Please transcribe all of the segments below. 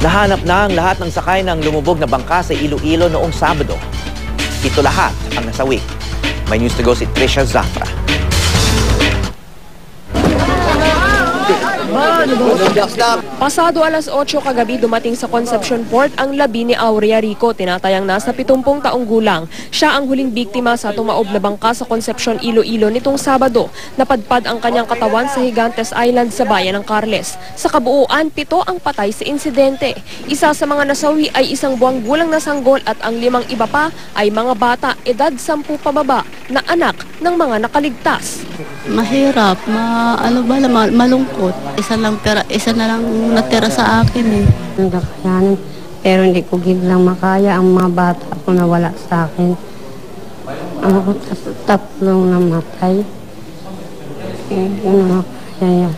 Nahanap na ang lahat ng sakay ng lumubog na bangka sa Iloilo noong Sabado. Ito lahat ang nasawi. May news to go si Trisha Zafra. Pasado alas 8 kagabi dumating sa Concepcion Port ang labi ni Aurea Rico, tinatayang nasa 70 taong gulang. Siya ang huling biktima sa tumaob na bangka sa Concepcion, Iloilo nitong Sabado. Napadpad ang kanyang katawan sa Gigantes Island sa bayan ng Carles. Sa kabuuan, 7 ang patay sa insidente. Isa sa mga nasawi ay 1 buwang gulang na sanggol at ang 5 iba pa ay mga bata edad 10 pababa na anak ng mga nakaligtas. Mahirap, malungkot. Isa na lang natira sa akin eh. Nagkakayanin, pero hindi ko giglang makaya ang mga bata ko nawala sa akin. Ako tatlong namatay. Hindi na makaya yan.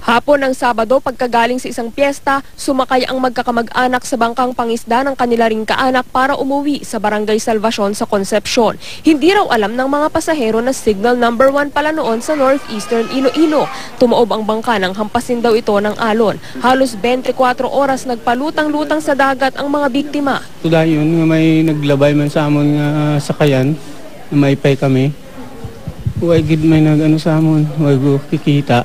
Hapon ng Sabado, pagkagaling sa isang piyesta, sumakay ang magkakamag-anak sa bangkang pangisda ng kanila ring kaanak para umuwi sa Barangay Salvacion sa Concepcion. Hindi raw alam ng mga pasahero na signal number 1 pala noon sa northeastern Iloilo. Tumaob ang bangka nang hampasin daw ito ng alon. Halos 24 oras nagpalutang-lutang sa dagat ang mga biktima. Dahil yun, may naglabay man sa amon nga sakayan, may pay kami. Huwag gid may nag-ano sa amon, huwag kikita.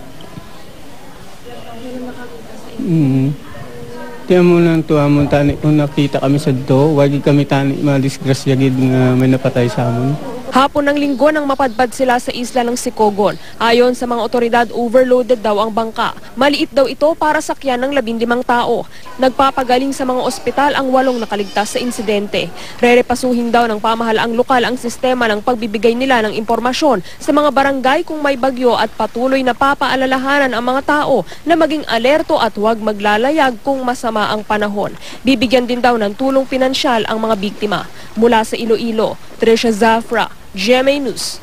Tiyan mo lang ito, amon tani kung nakita kami sa do, wag kami tani madisgrasya gid nga may napatay sa amon. Hapon ng Linggo nang mapadpad sila sa isla ng Sicogon. Ayon sa mga otoridad, overloaded daw ang bangka. Maliit daw ito para sakyan ng 15 tao. Nagpapagaling sa mga ospital ang 8 nakaligtas sa insidente. Rerepasuhin daw ng pamahalaang lokal ang sistema ng pagbibigay nila ng impormasyon sa mga barangay kung may bagyo at patuloy na papaalalahanan ang mga tao na maging alerto at huwag maglalayag kung masama ang panahon. Bibigyan din daw ng tulong pinansyal ang mga biktima. Mula sa Iloilo, Trisha Zafra, GMA News.